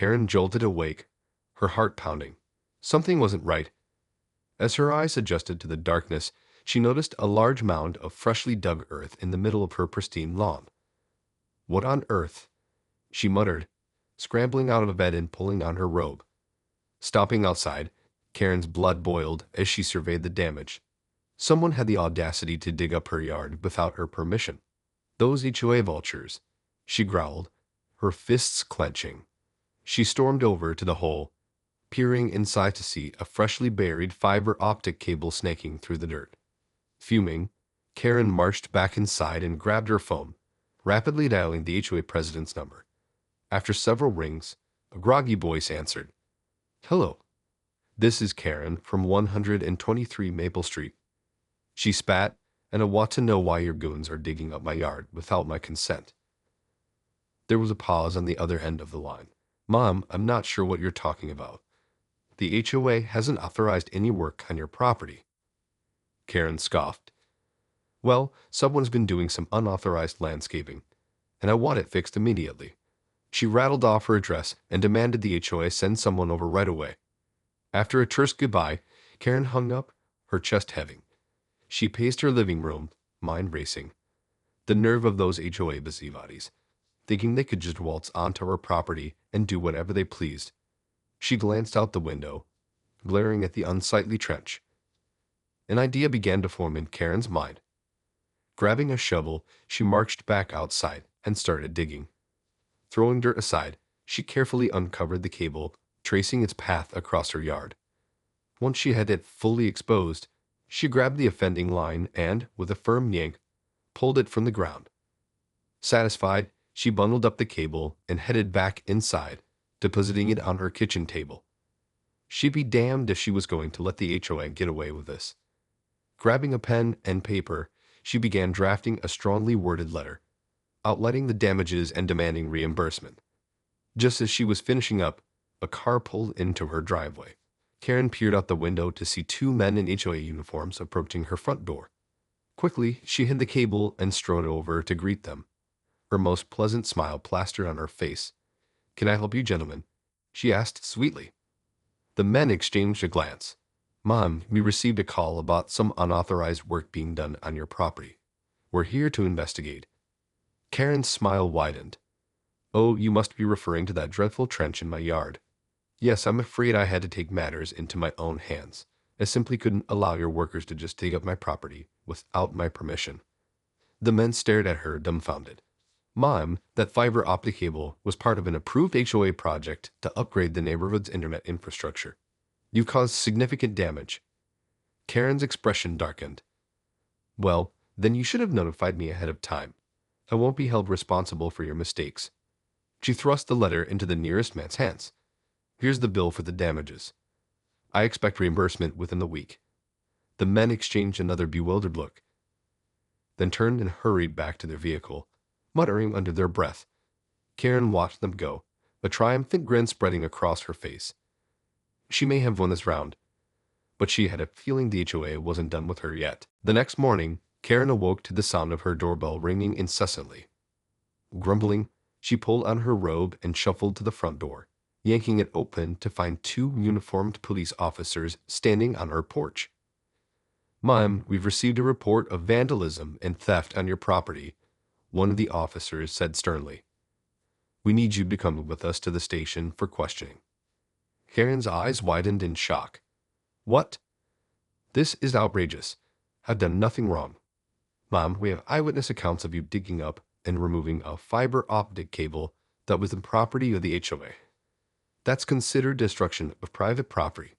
Karen jolted awake, her heart pounding. Something wasn't right. As her eyes adjusted to the darkness, she noticed a large mound of freshly dug earth in the middle of her pristine lawn. "What on earth?" she muttered, scrambling out of bed and pulling on her robe. Stopping outside, Karen's blood boiled as she surveyed the damage. Someone had the audacity to dig up her yard without her permission. "Those HOA vultures," she growled, her fists clenching. She stormed over to the hole, peering inside to see a freshly buried fiber optic cable snaking through the dirt. Fuming, Karen marched back inside and grabbed her phone, rapidly dialing the HOA president's number. After several rings, a groggy voice answered. "Hello. This is Karen from 123 Maple Street." She spat, "And I want to know why your goons are digging up my yard without my consent." There was a pause on the other end of the line. "Mom, I'm not sure what you're talking about. The HOA hasn't authorized any work on your property." Karen scoffed. "Well, someone's been doing some unauthorized landscaping, and I want it fixed immediately." She rattled off her address and demanded the HOA send someone over right away. After a terse goodbye, Karen hung up, her chest heaving. She paced her living room, mind racing. The nerve of those HOA busybodies, thinking they could just waltz onto her property and do whatever they pleased. She glanced out the window, glaring at the unsightly trench. An idea began to form in Karen's mind. Grabbing a shovel, she marched back outside and started digging. Throwing dirt aside, she carefully uncovered the cable, tracing its path across her yard. Once she had it fully exposed, she grabbed the offending line and, with a firm yank, pulled it from the ground. Satisfied, she bundled up the cable and headed back inside, depositing it on her kitchen table. She'd be damned if she was going to let the HOA get away with this. Grabbing a pen and paper, she began drafting a strongly worded letter, outlining the damages and demanding reimbursement. Just as she was finishing up, a car pulled into her driveway. Karen peered out the window to see two men in HOA uniforms approaching her front door. Quickly, she hid the cable and strode over to greet them, her most pleasant smile plastered on her face. "Can I help you, gentlemen?" she asked sweetly. The men exchanged a glance. "Mom, we received a call about some unauthorized work being done on your property. We're here to investigate." Karen's smile widened. "Oh, you must be referring to that dreadful trench in my yard. Yes, I'm afraid I had to take matters into my own hands. I simply couldn't allow your workers to just dig up my property without my permission." The men stared at her dumbfounded. "Mom, that fiber optic cable was part of an approved HOA project to upgrade the neighborhood's internet infrastructure. You've caused significant damage." Karen's expression darkened. "Well, then you should have notified me ahead of time. I won't be held responsible for your mistakes." She thrust the letter into the nearest man's hands. "Here's the bill for the damages. I expect reimbursement within the week." The men exchanged another bewildered look, then turned and hurried back to their vehicle, muttering under their breath. Karen watched them go, a triumphant grin spreading across her face. She may have won this round, but she had a feeling the HOA wasn't done with her yet. The next morning, Karen awoke to the sound of her doorbell ringing incessantly. Grumbling, she pulled on her robe and shuffled to the front door, yanking it open to find two uniformed police officers standing on her porch. "Ma'am, we've received a report of vandalism and theft on your property," one of the officers said sternly. "We need you to come with us to the station for questioning." Karen's eyes widened in shock. "What? This is outrageous. I've done nothing wrong. Mom, we have eyewitness accounts of you digging up and removing a fiber optic cable that was the property of the HOA. That's considered destruction of private property.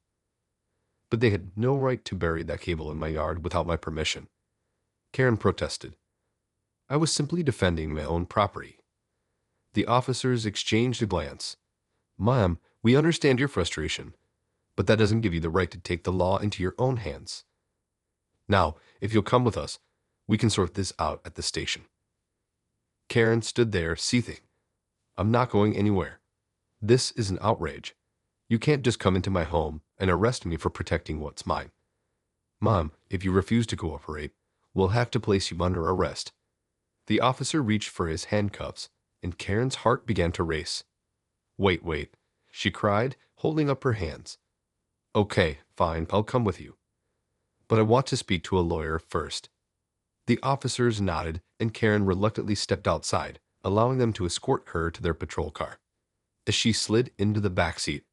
But they had no right to bury that cable in my yard without my permission." Karen protested. "I was simply defending my own property." The officers exchanged a glance. "Ma'am, we understand your frustration, but that doesn't give you the right to take the law into your own hands. Now, if you'll come with us, we can sort this out at the station." Karen stood there, seething. "I'm not going anywhere. This is an outrage. You can't just come into my home and arrest me for protecting what's mine. Mom, if you refuse to cooperate, we'll have to place you under arrest." The officer reached for his handcuffs, and Karen's heart began to race. Wait. she cried, holding up her hands. Okay, fine, I'll come with you. But I want to speak to a lawyer first. The officers nodded, and Karen reluctantly stepped outside, allowing them to escort her to their patrol car. As she slid into the back seat,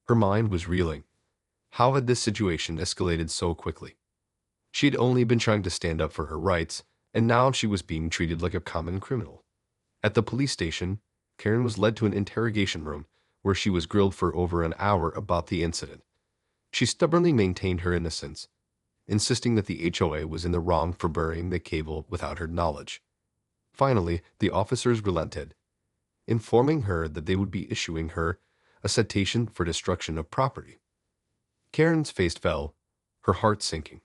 her mind was reeling. How had this situation escalated so quickly? She had only been trying to stand up for her rights, and now she was being treated like a common criminal. At the police station, Karen was led to an interrogation room where she was grilled for over an hour about the incident. She stubbornly maintained her innocence, insisting that the HOA was in the wrong for burying the cable without her knowledge. Finally, the officers relented, informing her that they would be issuing her a citation for destruction of property. Karen's face fell, her heart sinking.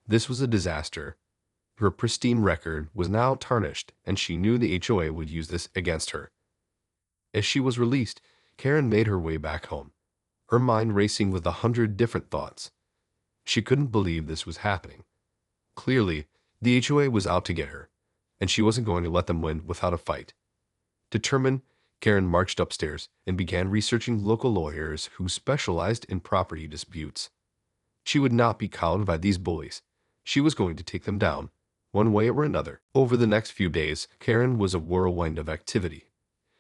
This was a disaster. Her pristine record was now tarnished, and she knew the HOA would use this against her. As she was released, Karen made her way back home, her mind racing with 100 different thoughts. She couldn't believe this was happening. Clearly, the HOA was out to get her, and she wasn't going to let them win without a fight. Determined, Karen marched upstairs and began researching local lawyers who specialized in property disputes. She would not be cowed by these bullies. She was going to take them down, one way or another. Over the next few days, Karen was a whirlwind of activity.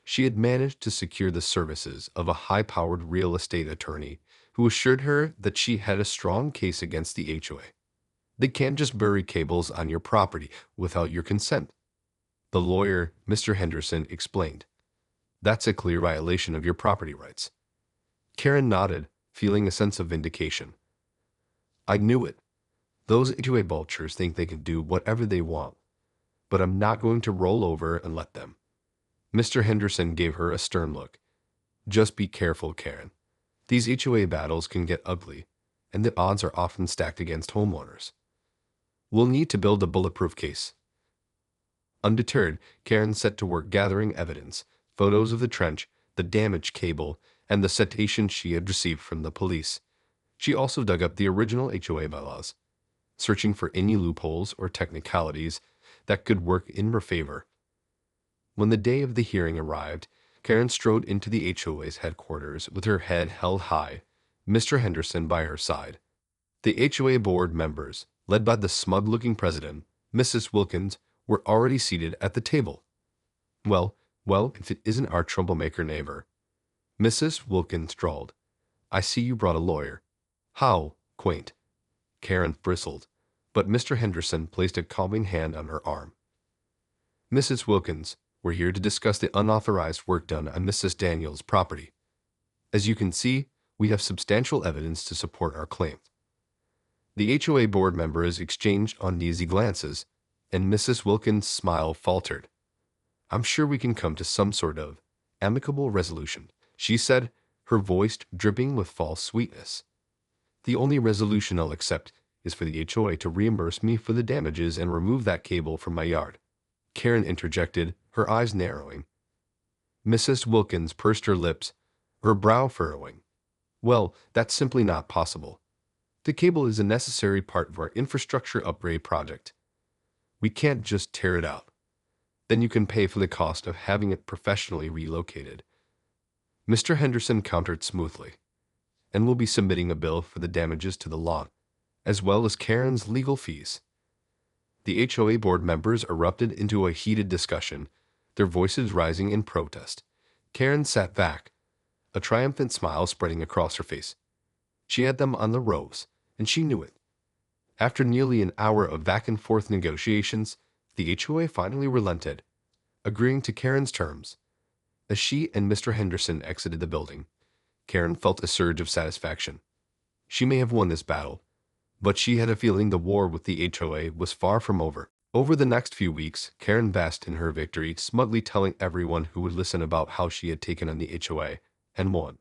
She had managed to secure the services of a high-powered real estate attorney who assured her that she had a strong case against the HOA. They can't just bury cables on your property without your consent. The lawyer, Mr. Henderson, explained. That's a clear violation of your property rights. Karen nodded, feeling a sense of vindication. I knew it. Those HOA vultures think they can do whatever they want, but I'm not going to roll over and let them. Mr. Henderson gave her a stern look. Just be careful, Karen. These HOA battles can get ugly, and the odds are often stacked against homeowners. We'll need to build a bulletproof case. Undeterred, Karen set to work gathering evidence, photos of the trench, the damaged cable, and the citation she had received from the police. She also dug up the original HOA bylaws, searching for any loopholes or technicalities that could work in her favor. When the day of the hearing arrived, Karen strode into the HOA's headquarters with her head held high, Mr. Henderson by her side. The HOA board members, led by the smug-looking president, Mrs. Wilkins, were already seated at the table. Well, if it isn't our troublemaker neighbor. Mrs. Wilkins drawled. I see you brought a lawyer. How quaint. Karen bristled, but Mr. Henderson placed a calming hand on her arm. Mrs. Wilkins, we're here to discuss the unauthorized work done on Mrs. Daniels' property. As you can see, we have substantial evidence to support our claim. The HOA board members exchanged uneasy glances, and Mrs. Wilkins' smile faltered. I'm sure we can come to some sort of amicable resolution, she said, her voice dripping with false sweetness. The only resolution I'll accept is for the HOA to reimburse me for the damages and remove that cable from my yard. Karen interjected, her eyes narrowing. Mrs. Wilkins pursed her lips, her brow furrowing. Well, that's simply not possible. The cable is a necessary part of our infrastructure upgrade project. We can't just tear it out. Then you can pay for the cost of having it professionally relocated. Mr. Henderson countered smoothly. And we'll be submitting a bill for the damages to the lawn, as well as Karen's legal fees. The HOA board members erupted into a heated discussion, their voices rising in protest. Karen sat back, a triumphant smile spreading across her face. She had them on the ropes, and she knew it. After nearly an hour of back-and-forth negotiations, the HOA finally relented, agreeing to Karen's terms. As she and Mr. Henderson exited the building, Karen felt a surge of satisfaction. She may have won this battle, but she had a feeling the war with the HOA was far from over. Over the next few weeks, Karen basked in her victory, smugly telling everyone who would listen about how she had taken on the HOA and won.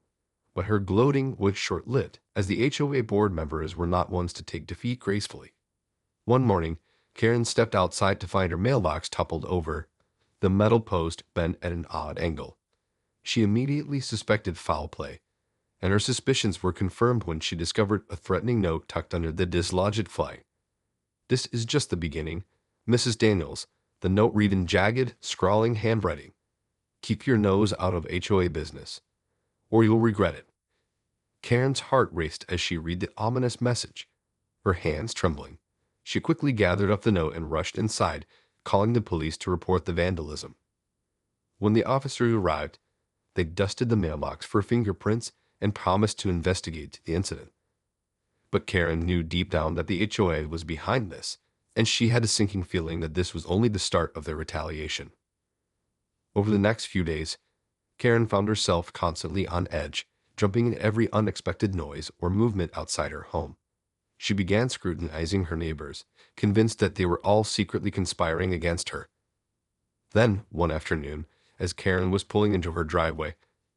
But her gloating was short-lived, as the HOA board members were not ones to take defeat gracefully. One morning, Karen stepped outside to find her mailbox toppled over, the metal post bent at an odd angle. She immediately suspected foul play, and her suspicions were confirmed when she discovered a threatening note tucked under the dislodged flag. This is just the beginning, Mrs. Daniels, the note read in jagged, scrawling handwriting. Keep your nose out of HOA business. or you'll regret it. Karen's heart raced as she read the ominous message, her hands trembling. She quickly gathered up the note and rushed inside, calling the police to report the vandalism. When the officers arrived, they dusted the mailbox for fingerprints and promised to investigate the incident. But Karen knew deep down that the HOA was behind this, and she had a sinking feeling that this was only the start of their retaliation. Over the next few days, Karen found herself constantly on edge, jumping at every unexpected noise or movement outside her home. She began scrutinizing her neighbors, convinced that they were all secretly conspiring against her. Then, one afternoon, as Karen was pulling into her driveway,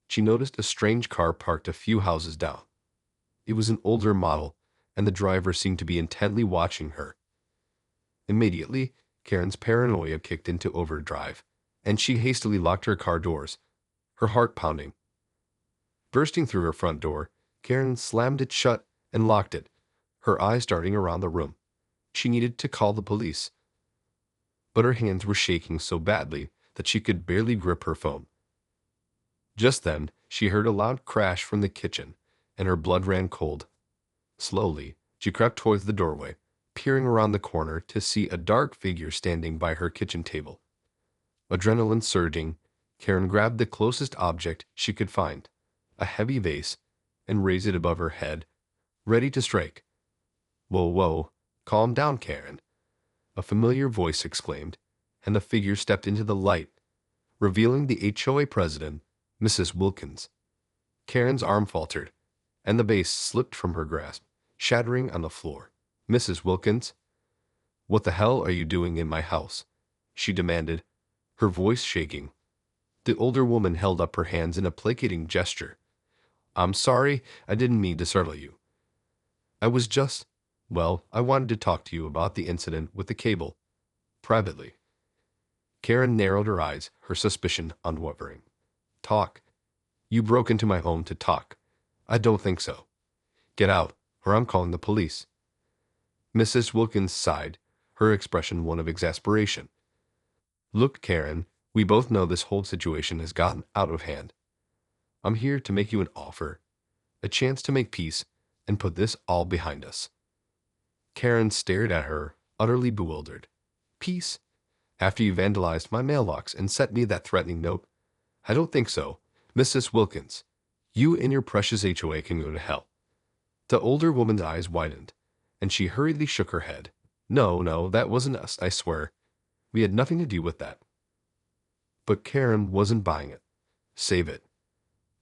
she noticed a strange car parked a few houses down. It was an older model, and the driver seemed to be intently watching her. Immediately, Karen's paranoia kicked into overdrive, and she hastily locked her car doors, her heart pounding. Bursting through her front door, Karen slammed it shut and locked it, her eyes darting around the room. She needed to call the police, but her hands were shaking so badly that she could barely grip her phone. Just then, she heard a loud crash from the kitchen, and her blood ran cold. Slowly, she crept towards the doorway, peering around the corner to see a dark figure standing by her kitchen table. Adrenaline surging, Karen grabbed the closest object she could find, a heavy vase, and raised it above her head, ready to strike. "Whoa, whoa, calm down, Karen," a familiar voice exclaimed, and the figure stepped into the light, revealing the HOA president, Mrs. Wilkins. Karen's arm faltered, and the vase slipped from her grasp, shattering on the floor. "Mrs. Wilkins, what the hell are you doing in my house?" she demanded, her voice shaking. The older woman held up her hands in a placating gesture. "I'm sorry, I didn't mean to startle you. I was just, well, I wanted to talk to you about the incident with the cable, privately." Karen narrowed her eyes, her suspicion unwavering. "Talk? You broke into my home to talk? I don't think so. Get out, or I'm calling the police." Mrs. Wilkins sighed, her expression one of exasperation. "Look, Karen, we both know this whole situation has gotten out of hand. I'm here to make you an offer, a chance to make peace and put this all behind us." Karen stared at her, utterly bewildered. "Peace? After you vandalized my mailbox and sent me that threatening note? I don't think so, Mrs. Wilkins. You and your precious HOA can go to hell." The older woman's eyes widened, and she hurriedly shook her head. No, that wasn't us, I swear. We had nothing to do with that." But Karen wasn't buying it. "Save it.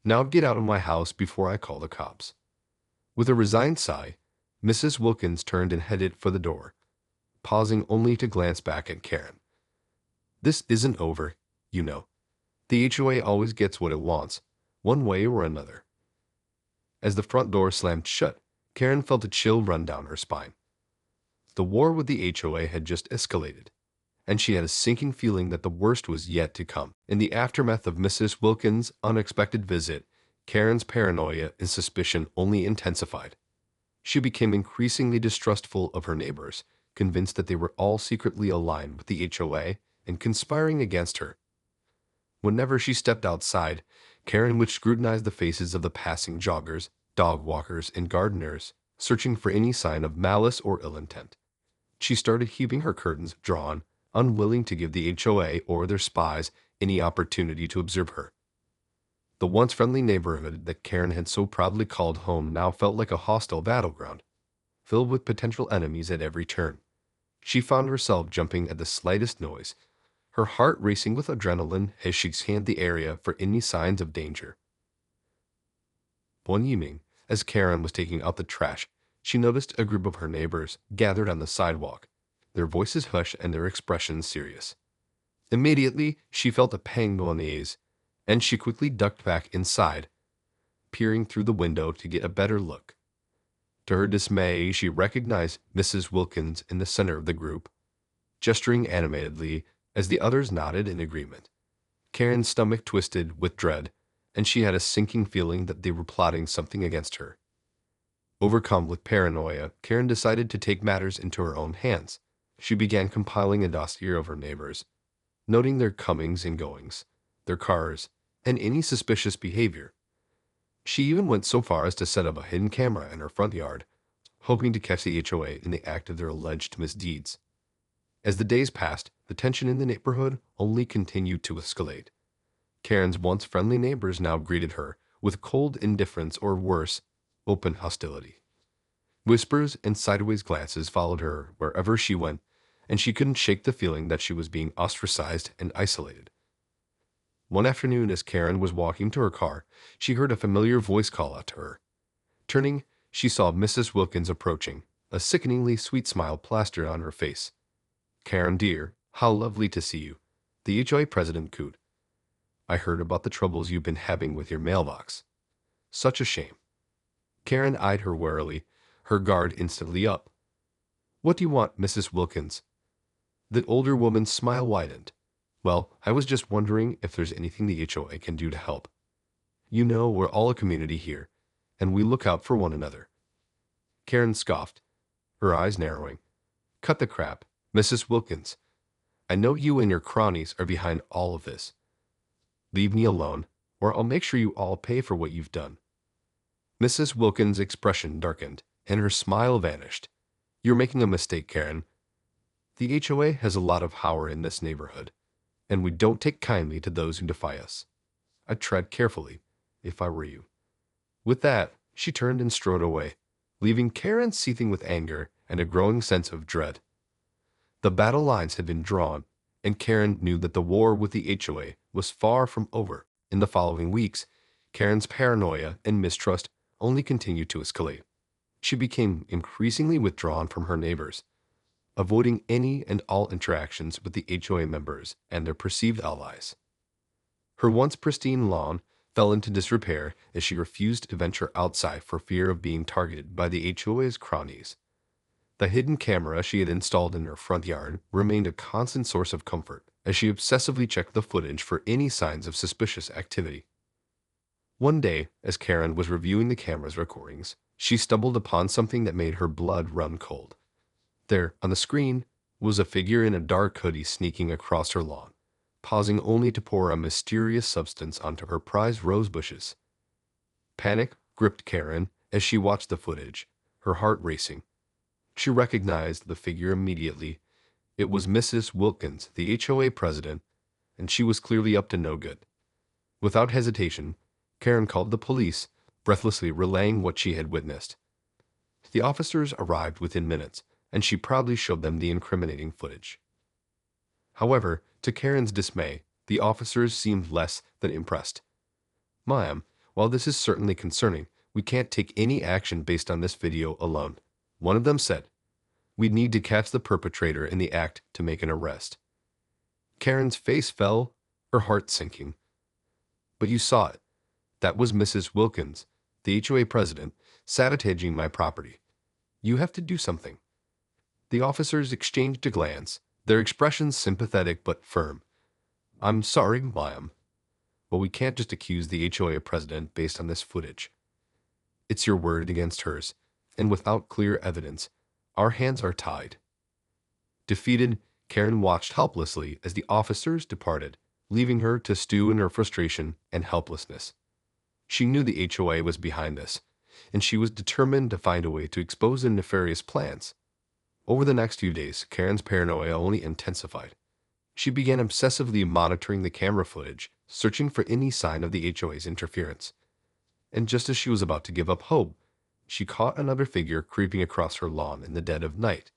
Now get out of my house before I call the cops." With a resigned sigh, Mrs. Wilkins turned and headed for the door, pausing only to glance back at Karen. "This isn't over, you know. The HOA always gets what it wants, one way or another." As the front door slammed shut, Karen felt a chill run down her spine. The war with the HOA had just escalated, and she had a sinking feeling that the worst was yet to come. In the aftermath of Mrs. Wilkins' unexpected visit, Karen's paranoia and suspicion only intensified. She became increasingly distrustful of her neighbors, convinced that they were all secretly aligned with the HOA and conspiring against her. Whenever she stepped outside, Karen would scrutinize the faces of the passing joggers, dog walkers, and gardeners, searching for any sign of malice or ill intent. She started keeping her curtains drawn, unwilling to give the HOA or their spies any opportunity to observe her. The once friendly neighborhood that Karen had so proudly called home now felt like a hostile battleground, filled with potential enemies at every turn. She found herself jumping at the slightest noise, her heart racing with adrenaline as she scanned the area for any signs of danger. One evening, as Karen was taking out the trash, she noticed a group of her neighbors gathered on the sidewalk, their voices hushed and their expressions serious. Immediately, she felt a pang go unease, and she quickly ducked back inside, peering through the window to get a better look. To her dismay, she recognized Mrs. Wilkins in the center of the group, gesturing animatedly as the others nodded in agreement. Karen's stomach twisted with dread, and she had a sinking feeling that they were plotting something against her. Overcome with paranoia, Karen decided to take matters into her own hands. She began compiling a dossier of her neighbors, noting their comings and goings, their cars, and any suspicious behavior. She even went so far as to set up a hidden camera in her front yard, hoping to catch the HOA in the act of their alleged misdeeds. As the days passed, the tension in the neighborhood only continued to escalate. Karen's once friendly neighbors now greeted her with cold indifference or worse, open hostility. Whispers and sideways glances followed her wherever she went, and she couldn't shake the feeling that she was being ostracized and isolated. One afternoon, as Karen was walking to her car, she heard a familiar voice call out to her. Turning, she saw Mrs. Wilkins approaching, a sickeningly sweet smile plastered on her face. "Karen, dear, how lovely to see you," the HOA president cooed. "I heard about the troubles you've been having with your mailbox. Such a shame." Karen eyed her warily, her guard instantly up. "What do you want, Mrs. Wilkins?" The older woman's smile widened. "Well, I was just wondering if there's anything the HOA can do to help. You know, we're all a community here, and we look out for one another." Karen scoffed, her eyes narrowing. "Cut the crap, Mrs. Wilkins. I know you and your cronies are behind all of this. Leave me alone, or I'll make sure you all pay for what you've done." Mrs. Wilkins' expression darkened, and her smile vanished. "You're making a mistake, Karen. The HOA has a lot of power in this neighborhood, and we don't take kindly to those who defy us. I'd tread carefully, if I were you." With that, she turned and strode away, leaving Karen seething with anger and a growing sense of dread. The battle lines had been drawn, and Karen knew that the war with the HOA was far from over. In the following weeks, Karen's paranoia and mistrust only continued to escalate. She became increasingly withdrawn from her neighbors, avoiding any and all interactions with the HOA members and their perceived allies. Her once pristine lawn fell into disrepair as she refused to venture outside for fear of being targeted by the HOA's cronies. The hidden camera she had installed in her front yard remained a constant source of comfort as she obsessively checked the footage for any signs of suspicious activity. One day, as Karen was reviewing the camera's recordings, she stumbled upon something that made her blood run cold. There, on the screen, was a figure in a dark hoodie sneaking across her lawn, pausing only to pour a mysterious substance onto her prized rose bushes. Panic gripped Karen as she watched the footage, her heart racing. She recognized the figure immediately. It was Mrs. Wilkins, the HOA president, and she was clearly up to no good. Without hesitation, Karen called the police, breathlessly relaying what she had witnessed. The officers arrived within minutes, and she proudly showed them the incriminating footage. However, to Karen's dismay, the officers seemed less than impressed. "Ma'am, while this is certainly concerning, we can't take any action based on this video alone," one of them said. "We'd need to catch the perpetrator in the act to make an arrest." Karen's face fell, her heart sinking. "But you saw it. That was Mrs. Wilkins, the HOA president, sabotaging my property. You have to do something." The officers exchanged a glance, their expressions sympathetic but firm. "I'm sorry, ma'am, but we can't just accuse the HOA president based on this footage. It's your word against hers, and without clear evidence, our hands are tied." Defeated, Karen watched helplessly as the officers departed, leaving her to stew in her frustration and helplessness. She knew the HOA was behind this, and she was determined to find a way to expose their nefarious plans. Over the next few days, Karen's paranoia only intensified. She began obsessively monitoring the camera footage, searching for any sign of the HOA's interference. And just as she was about to give up hope, she caught another figure creeping across her lawn in the dead of night.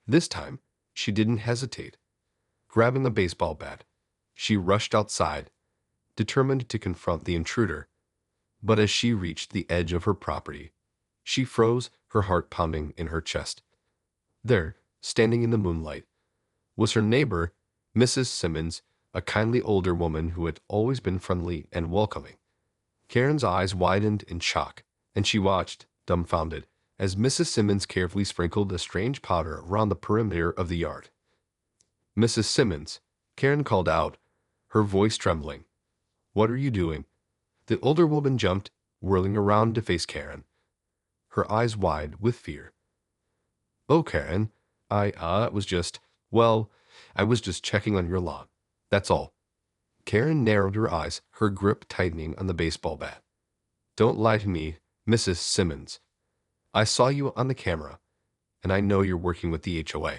This time, she didn't hesitate. Grabbing a baseball bat, she rushed outside, determined to confront the intruder. But as she reached the edge of her property, she froze, her heart pounding in her chest. There, standing in the moonlight, was her neighbor, Mrs. Simmons, a kindly older woman who had always been friendly and welcoming. Karen's eyes widened in shock, and she watched, dumbfounded, as Mrs. Simmons carefully sprinkled a strange powder around the perimeter of the yard. "Mrs. Simmons," Karen called out, her voice trembling. "What are you doing?" The older woman jumped, whirling around to face Karen, her eyes wide with fear. "Oh, Karen, I was just, well, I was just checking on your lawn. That's all." Karen narrowed her eyes, her grip tightening on the baseball bat. Don't lie to me, Mrs. Simmons. I saw you on the camera, and I know you're working with the HOA.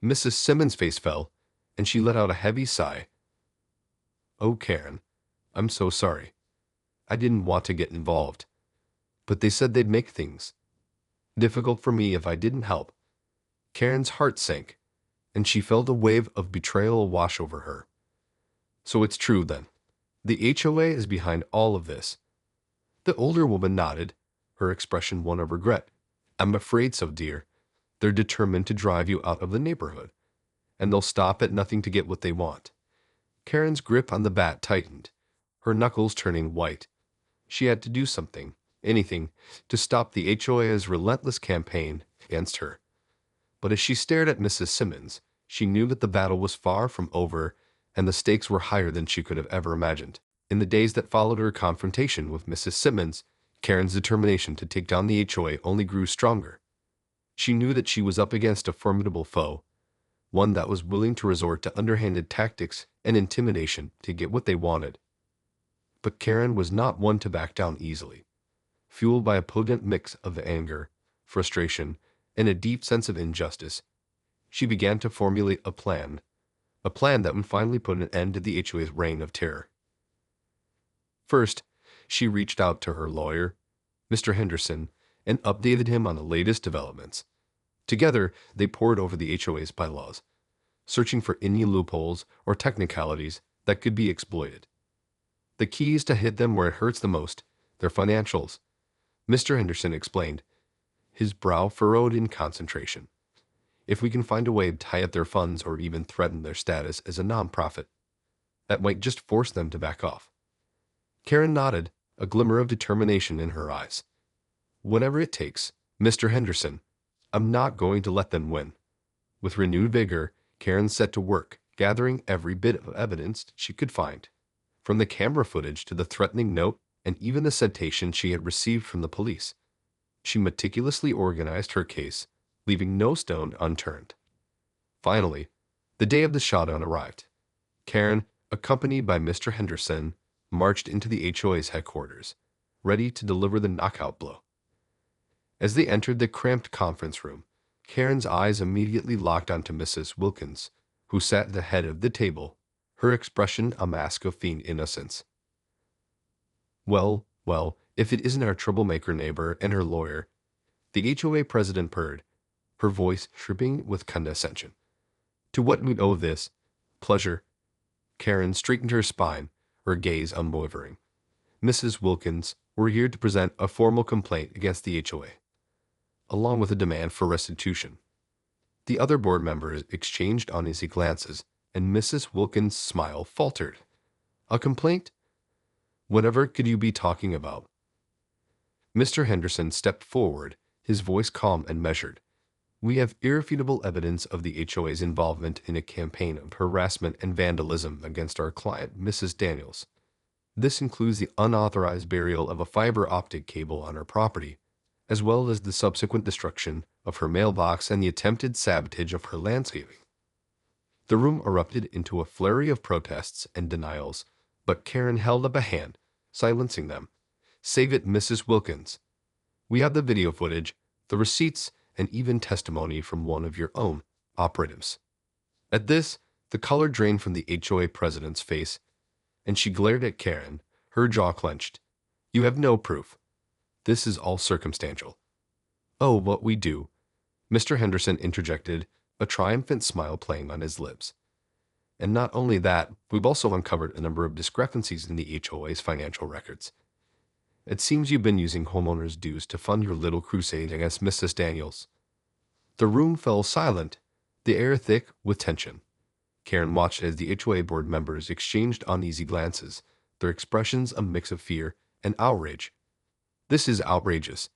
Mrs. Simmons' face fell, and she let out a heavy sigh. Oh, Karen, I'm so sorry. I didn't want to get involved, but they said they'd make things difficult for me if I didn't help. Karen's heart sank, and she felt a wave of betrayal wash over her. So it's true then. The HOA is behind all of this. The older woman nodded, her expression one of regret. I'm afraid so, dear. They're determined to drive you out of the neighborhood, and they'll stop at nothing to get what they want. Karen's grip on the bat tightened, her knuckles turning white. She had to do something, anything, to stop the HOA's relentless campaign against her. But as she stared at Mrs. Simmons, she knew that the battle was far from over, and the stakes were higher than she could have ever imagined. In the days that followed her confrontation with Mrs. Simmons, Karen's determination to take down the HOA only grew stronger. She knew that she was up against a formidable foe, one that was willing to resort to underhanded tactics and intimidation to get what they wanted. But Karen was not one to back down easily. Fueled by a potent mix of anger, frustration, and a deep sense of injustice, she began to formulate a plan that would finally put an end to the HOA's reign of terror. First, she reached out to her lawyer, Mr. Henderson, and updated him on the latest developments. Together, they pored over the HOA's bylaws, searching for any loopholes or technicalities that could be exploited. The key is to hit them where it hurts the most, their financials, Mr. Henderson explained, his brow furrowed in concentration. If we can find a way to tie up their funds or even threaten their status as a nonprofit, that might just force them to back off. Karen nodded, a glimmer of determination in her eyes. Whatever it takes, Mr. Henderson. I'm not going to let them win. With renewed vigor, Karen set to work, gathering every bit of evidence she could find, from the camera footage to the threatening note and even the citation she had received from the police. She meticulously organized her case, leaving no stone unturned. Finally, the day of the showdown arrived. Karen, accompanied by Mr. Henderson, marched into the HOA's headquarters, ready to deliver the knockout blow. As they entered the cramped conference room, Karen's eyes immediately locked onto Mrs. Wilkins, who sat at the head of the table, her expression a mask of feigned innocence. Well, if it isn't our troublemaker neighbor and her lawyer, the HOA president purred, her voice dripping with condescension. To what we owe this pleasure? Karen straightened her spine, her gaze unwavering. Mrs. Wilkins, we're here to present a formal complaint against the HOA, along with a demand for restitution. The other board members exchanged uneasy glances, and Mrs. Wilkins' smile faltered. A complaint? Whatever could you be talking about? Mr. Henderson stepped forward, his voice calm and measured. We have irrefutable evidence of the HOA's involvement in a campaign of harassment and vandalism against our client, Mrs. Daniels. This includes the unauthorized burial of a fiber optic cable on her property, as well as the subsequent destruction of her mailbox and the attempted sabotage of her landscaping. The room erupted into a flurry of protests and denials, but Karen held up a hand, silencing them. Save it, Mrs. Wilkins. We have the video footage, the receipts, and even testimony from one of your own operatives. At this, the color drained from the HOA president's face, and she glared at Karen, her jaw clenched. You have no proof. This is all circumstantial. Oh, what we do, Mr. Henderson interjected, a triumphant smile playing on his lips. And not only that, we've also uncovered a number of discrepancies in the HOA's financial records. It seems you've been using homeowners' dues to fund your little crusade against Mrs. Daniels. The room fell silent, the air thick with tension. Karen watched as the HOA board members exchanged uneasy glances, their expressions a mix of fear and outrage. This is outrageous.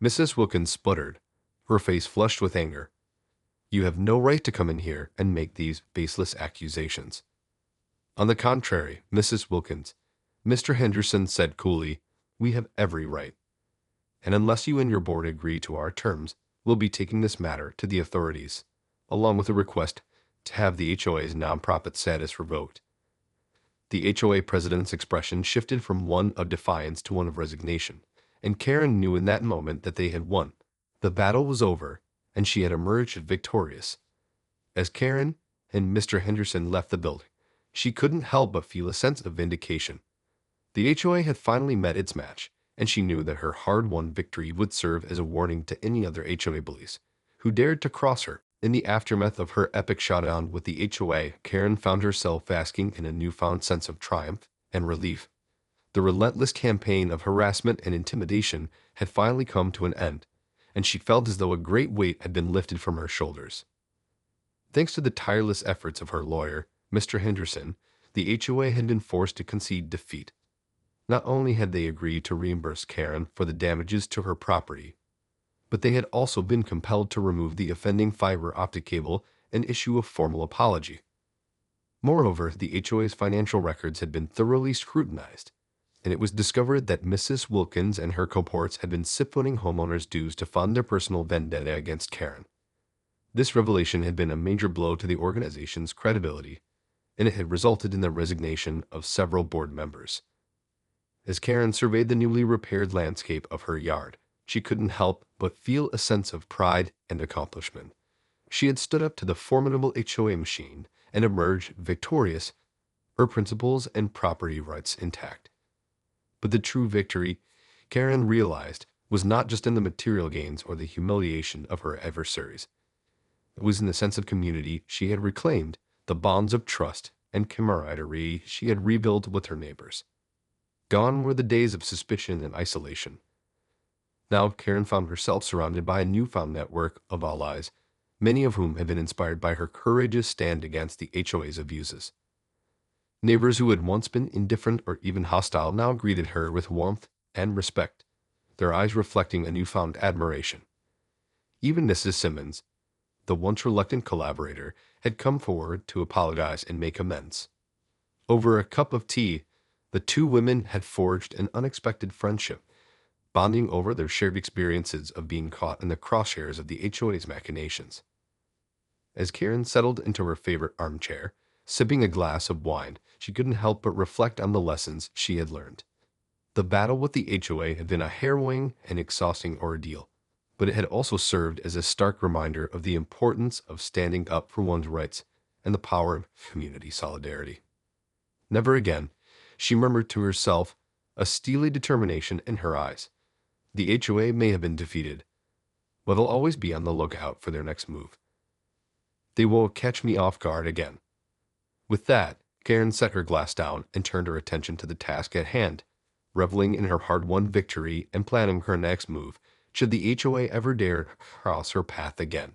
Mrs. Wilkins sputtered, her face flushed with anger. You have no right to come in here and make these baseless accusations. On the contrary, Mrs. Wilkins, Mr. Henderson said coolly, we have every right. And unless you and your board agree to our terms, we'll be taking this matter to the authorities, along with a request to have the HOA's nonprofit status revoked. The HOA president's expression shifted from one of defiance to one of resignation, and Karen knew in that moment that they had won. The battle was over, and she had emerged victorious. As Karen and Mr. Henderson left the building, she couldn't help but feel a sense of vindication. The HOA had finally met its match, and she knew that her hard-won victory would serve as a warning to any other HOA bullies who dared to cross her. In the aftermath of her epic showdown with the HOA, Karen found herself basking in a newfound sense of triumph and relief. The relentless campaign of harassment and intimidation had finally come to an end, and she felt as though a great weight had been lifted from her shoulders. Thanks to the tireless efforts of her lawyer, Mr. Henderson, the HOA had been forced to concede defeat. Not only had they agreed to reimburse Karen for the damages to her property, but they had also been compelled to remove the offending fiber optic cable and issue a formal apology. Moreover, the HOA's financial records had been thoroughly scrutinized, and it was discovered that Mrs. Wilkins and her cohorts had been siphoning homeowners' dues to fund their personal vendetta against Karen. This revelation had been a major blow to the organization's credibility, and it had resulted in the resignation of several board members. As Karen surveyed the newly repaired landscape of her yard, she couldn't help but feel a sense of pride and accomplishment. She had stood up to the formidable HOA machine and emerged victorious, her principles and property rights intact. But the true victory, Karen realized, was not just in the material gains or the humiliation of her adversaries. It was in the sense of community she had reclaimed, the bonds of trust and camaraderie she had rebuilt with her neighbors. Gone were the days of suspicion and isolation. Now Karen found herself surrounded by a newfound network of allies, many of whom had been inspired by her courageous stand against the HOA's abuses. Neighbors who had once been indifferent or even hostile now greeted her with warmth and respect, their eyes reflecting a newfound admiration. Even Mrs. Simmons, the once reluctant collaborator, had come forward to apologize and make amends. Over a cup of tea, the two women had forged an unexpected friendship, bonding over their shared experiences of being caught in the crosshairs of the HOA's machinations. As Karen settled into her favorite armchair, sipping a glass of wine, she couldn't help but reflect on the lessons she had learned. The battle with the HOA had been a harrowing and exhausting ordeal, but it had also served as a stark reminder of the importance of standing up for one's rights and the power of community solidarity. Never again, she murmured to herself, a steely determination in her eyes. The HOA may have been defeated, but they'll always be on the lookout for their next move. They will catch me off guard again. With that, Karen set her glass down and turned her attention to the task at hand, reveling in her hard-won victory and planning her next move should the HOA ever dare cross her path again.